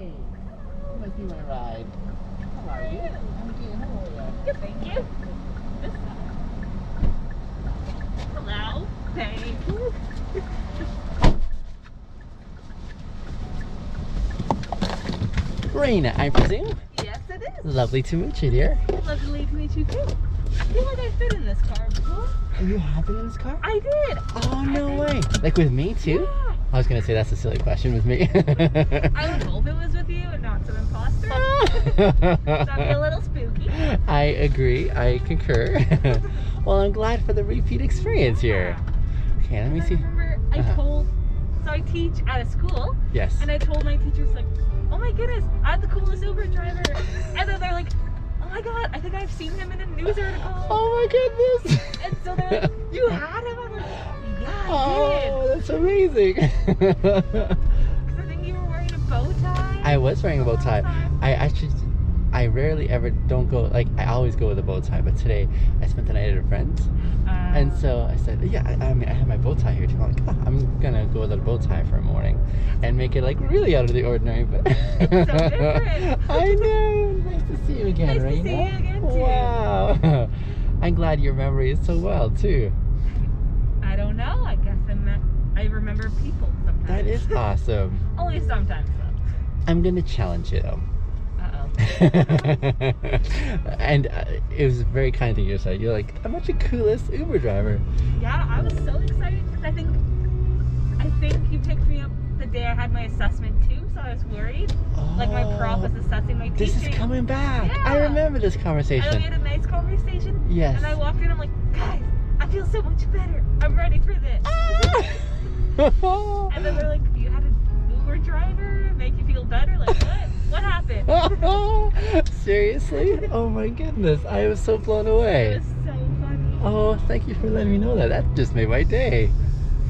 Hey, I'd like you my ride. How are you? I'm good. How are you? Good, thank you. This side. Hello. Thanks. Raina, I presume? Yes, it is. Lovely to meet you, dear. Lovely to meet you too. I feel like I've been in this car before. Are you hopping in this car? I did. Oh, no way. Like with me, too? Yeah. I was going to say that's a silly question with me. I would hope it was with you and not some imposter. That'd be a little spooky. I agree. I concur. Well, I'm glad for the repeat experience here. Okay, let me I see. remember so I teach at a school. Yes. And I told my teachers, like, oh my goodness, I'm the coolest Uber driver. And then they're like, oh my god, I think I've seen him in a news article. Oh my goodness. And so they're like, you had him? I'm like, yeah, I Oh, that's amazing. did. Because I think you were wearing a bow tie. I was wearing a bow tie. I rarely ever don't go, like, I always go with a bow tie, but today I spent the night at a friend's. And so I said, yeah, I mean, I have my bow tie here too. I'm like, I'm gonna go with a bow tie for a morning and make it like really out of the ordinary. But It's so different. I know. Nice to see you again, Nice to Raina. see you again, too. Wow. I'm glad your memory is so well too. I don't know. I guess I remember people sometimes. That is awesome. Only sometimes, though. I'm gonna challenge you though. And it was very kind of you to say. You're like, I'm not the coolest Uber driver. Yeah, I was so excited because I think you picked me up the day I had my assessment too, so I was worried. Like my prof was assessing my teaching. This is coming back. Yeah. I remember this And conversation. we had a nice conversation. Yes. And I walked in, I'm like, guys, I feel so much better. I'm ready for this. And then they're like, you had an Uber driver make you feel better? Like, what? What happened? Seriously? Oh my goodness. I was so blown It away. was so funny. Oh, thank you for letting me know that. That just made my day.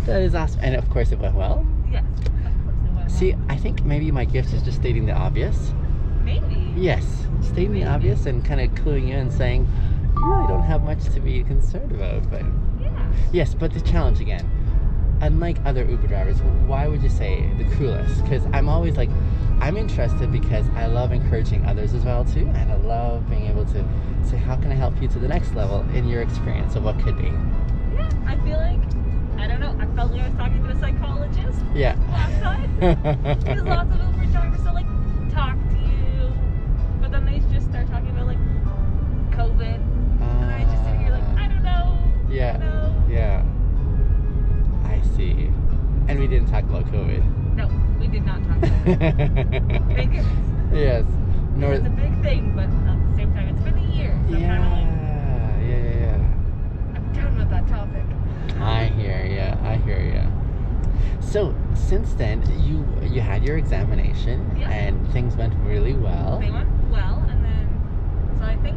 That is awesome. And of course it went well. Yes, of course it went See, I think maybe my gift is just stating the obvious. well. Maybe. Yes, stating the obvious and kind of cluing you in saying, you really don't have much to be concerned about. But Yeah. yes, but the challenge again. Unlike other Uber drivers, why would you say the coolest? Because I'm always like, I'm interested because I love encouraging others as well too, and I love being able to say, how can I help you to the next level in your experience of what could be? Yeah, I feel like, I don't know, I felt like I was talking to a psychologist Yeah. last time. Because lots of Uber drivers will like talk to you, but then they just start talking about like COVID, and I just sit here like, I don't know. Yeah. I don't know. Yeah. I see. And we didn't talk about COVID. No, we did not talk about it. Thank goodness. Yes. Nor. It's a big thing, but at the same time, it's been a year. So I'm kind of like, Yeah. I'm done with that topic. I hear ya. I hear ya. So since then, you had your examination, Yeah. and things went really well. They went well, and then, so I think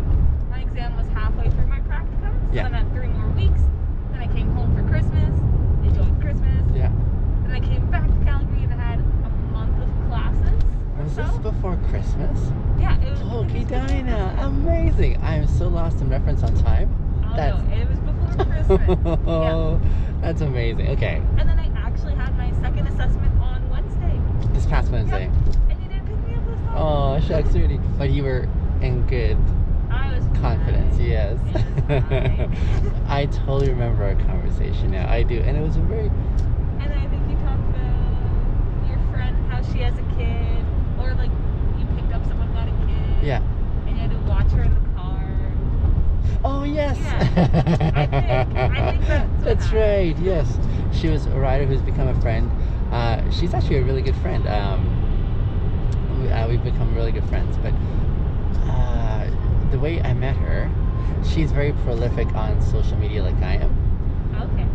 my exam was halfway through my practicum. So Yeah. then I had 3 more weeks. Then I came home for Christmas, enjoyed Christmas. Yeah. Then I came back to Calgary and had a month of classes or Was so. this before Christmas? Yeah, it was. Okay, it was before Dinah, Christmas. amazing. I am so lost in reference on time. Oh, That's- no, it was before Christmas. Oh, that's amazing. Okay, Yeah. And then I actually had my second assessment on Wednesday. this past Wednesday. And you didn't pick me up this time. Oh, shucks, Rudy. But you were in good I was confidence, fine. yes. It was fine. I totally remember our conversation now. I do. And it was a very, And then I think you talked about your friend, how she has a kid, or like you picked up someone who had a kid. yeah. And you had to watch her in the car. Oh, yes. Yeah. I think that's what That's happened. right, yes. She was a rider who's become a friend. She's actually a really good friend. We've become really good friends. But the way I met her, she's very prolific on social media like I am. Okay.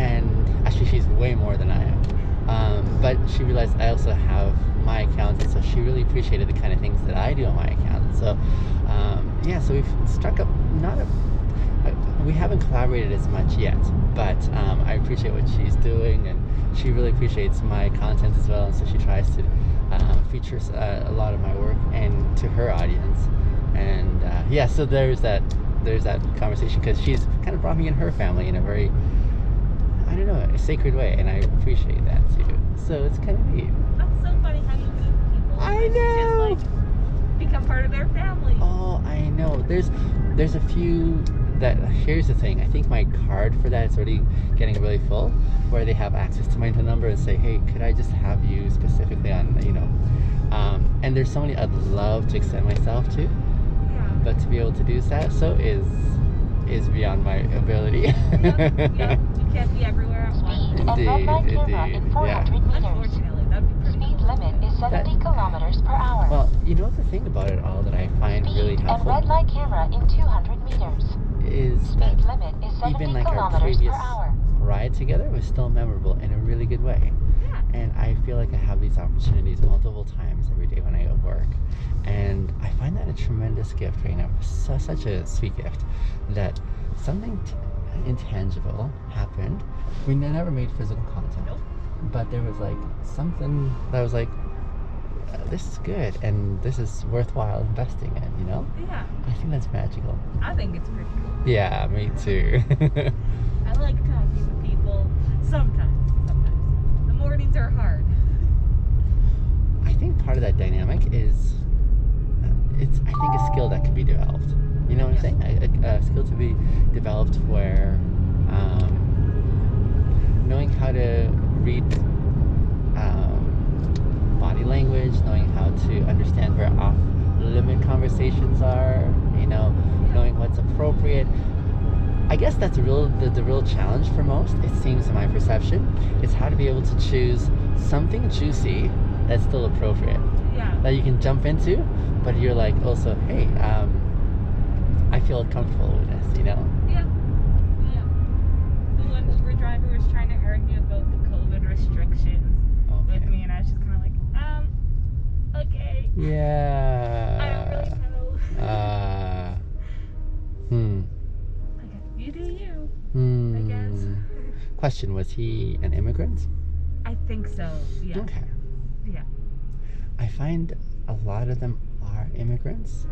And actually she's way more than I am. But she realized I also have my account, and so she really appreciated the kind of things that I do on my account. So yeah, so we've struck up we haven't collaborated as much yet, but I appreciate what she's doing, and she really appreciates my content as well, and so she tries to feature a lot of my work and to her audience. And yeah, so there's that conversation, because she's kind of brought me in her family in a very, I don't know, a sacred way, and I appreciate that too. So it's kind of neat. That's so funny how you meet people. I I know. Just like become part of their family. Oh, I know. There's a few that. Here's the thing. I think my card for that is already getting really full, where they have access to my number and say, hey, could I just have you specifically on, and there's so many I'd love to extend myself to, Yeah. but to be able to do that is beyond my ability. Yeah. You can't be everywhere at once. Speed and red light camera Indeed, in 400 meters. Unfortunately, that'd be pretty Speed cool. limit is 70 kilometers per hour. Well, the thing about it all that I find really Speed and helpful red light camera in 200 meters. is that Speed limit is 70 even like our kilometers previous per hour. ride together was still memorable in a really good way. Yeah. And I feel like I have these opportunities multiple times every day when I go to work. And I find that a tremendous gift right now. Such a sweet gift that something intangible happened. We never made physical contact. Nope. But there was like something that was like, this is good and this is worthwhile investing in, Yeah. I think that's magical. I think it's pretty cool. Yeah, me too. I like talking to people. Sometimes. The mornings are hard. I think part of that dynamic is it's I think a skill that can be developed. You know what I'm saying? A skill to be developed where knowing how to read body language, knowing how to understand where off-limit conversations are, knowing what's appropriate. I guess that's the real challenge for most, it seems in my perception, is how to be able to choose something juicy that's still appropriate. Yeah. That you can jump into, but you're like also, hey, I feel comfortable with this, Yeah. The one Uber driver was trying to argue about the COVID restrictions with me, and I was just kind of like, okay. Yeah. I don't really know. Okay, you do you. I guess. Question, was he an immigrant? I think so. Yeah. Okay. Yeah. I find a lot of them are immigrants.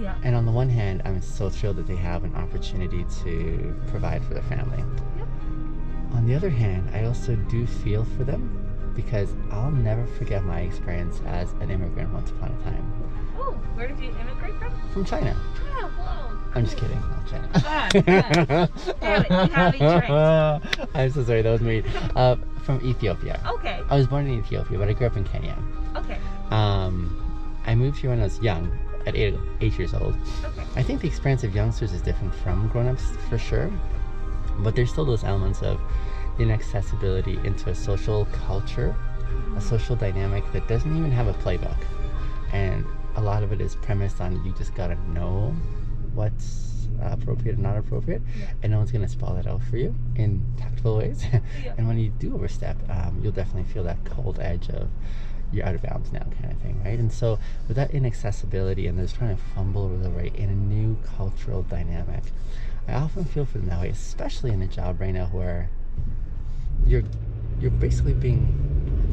Yeah. And on the one hand, I'm so thrilled that they have an opportunity to provide for their family. Yep. On the other hand, I also do feel for them because I'll never forget my experience as an immigrant once upon a time. Oh, where did you immigrate from? From China. China. Whoa. I'm just kidding. Not China. Ah, damn it, you have me I'm so sorry. That was me. From Ethiopia. Okay. I was born in Ethiopia, but I grew up in Kenya. Okay. I moved here when I was young, at 8 years old. Okay. I think the experience of youngsters is different from grown-ups for sure, but there's still those elements of inaccessibility into a social culture, a social dynamic that doesn't even have a playbook. And a lot of it is premised on you just gotta know what's appropriate and not appropriate, and no one's gonna spell that out for you in tactful ways. Yeah. And when you do overstep, you'll definitely feel that cold edge of you're out of bounds now kind of thing, right? And so with that inaccessibility and there's trying to fumble over the right in a new cultural dynamic, I often feel for them that way, especially in a job right now where you're basically being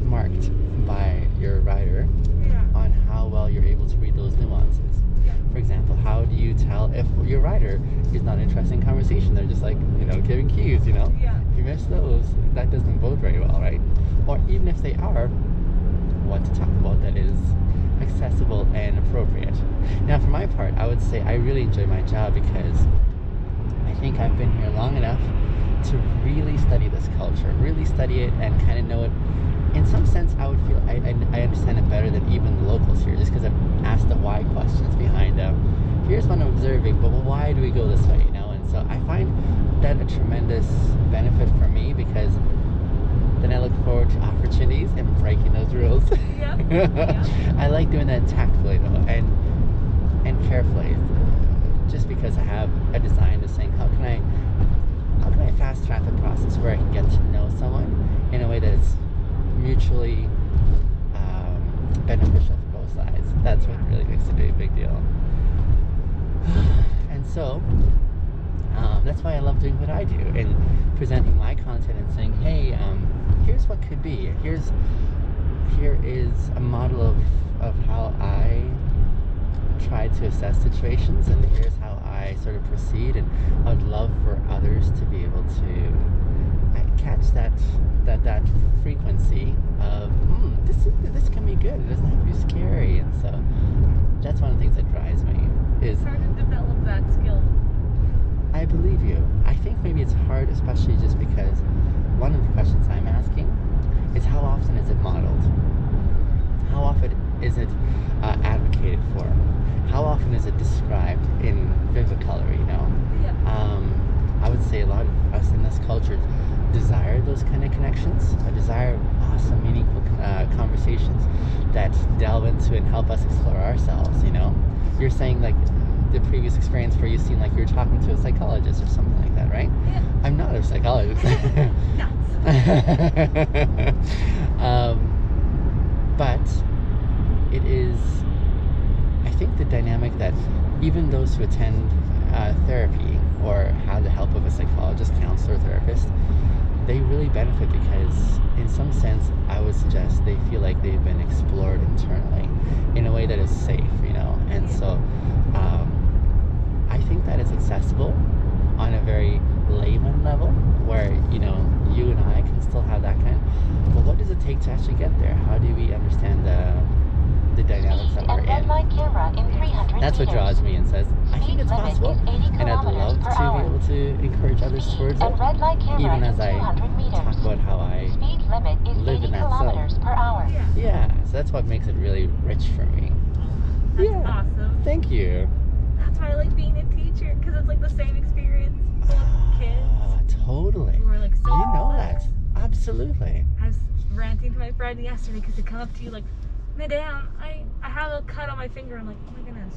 marked by your rider Yeah. on how well you're able to read those nuances. Yeah. For example, how do you tell if your rider is not interested in conversation? They're just like, giving cues, Yeah. If you miss those, that doesn't bode very well, right? Or even if they are, what to talk about that is accessible and appropriate. Now, for my part, I would say I really enjoy my job because I think I've been here long enough to really study this culture, really study it and kind of know it. In some sense, I would feel I understand it better than even the locals here, just because I've asked the why questions behind them. Here's what I'm observing, but why do we go this way, And so I find that a tremendous benefit for me because then I look forward to opportunities and breaking those rules. Yeah. Yeah. I like doing that tactfully though, and carefully, just because I have a design to saying how can I fast track the process where I can get to know someone in a way that is mutually beneficial for both sides. That's what really makes it a big deal. And so that's why I love doing what I do and presenting my content and saying, hey, here's what could be. Here is a model of how I try to assess situations, and here's how I sort of proceed, and I would love for others to be able to catch that frequency of this can be good. It doesn't have to be scary, and So that's one of the things that drives me is It's hard to develop that skill. I believe you. I think maybe it's hard, especially just because one of the questions I'm asking is how often is it modeled? How often is it advocated for? How often is it described in vivid color, you know? Yeah. I would say a lot of us in this culture desire those kind of connections, desire awesome, meaningful conversations that delve into and help us explore ourselves, you know? You're saying like the previous experience where you seem like you're talking to a psychologist or something like that, right? Yeah. I'm not a psychologist. But it is, I think, the dynamic that even those who attend therapy or have the help of a psychologist, counselor, therapist, they really benefit because in some sense I would suggest they feel like they've been explored internally in a way that is safe, you know. And so I think that is accessible on a very layman level where, you know, you and I can still have that kind. But what does it take to actually get there? How do we understand the dynamics that we're and red in? light camera in 300 That's what meters. draws me and says, I think it's Speed limit possible, is 80 and I'd love kilometers per to be hour. able to encourage others towards And it, red light camera even in as I 200 meters. talk about how I Speed limit is live 80 in that kilometers zone. per hour. Yeah. Yeah, so that's what makes it really rich for me. That's Yeah. awesome. Thank you. That's why I like being a teacher, because it's like the same experience full of kids Totally. who are like so. You know that. Absolutely. I was ranting to my friend yesterday because they come up to you like, Madame, I have a cut on my finger. I'm like, oh my goodness,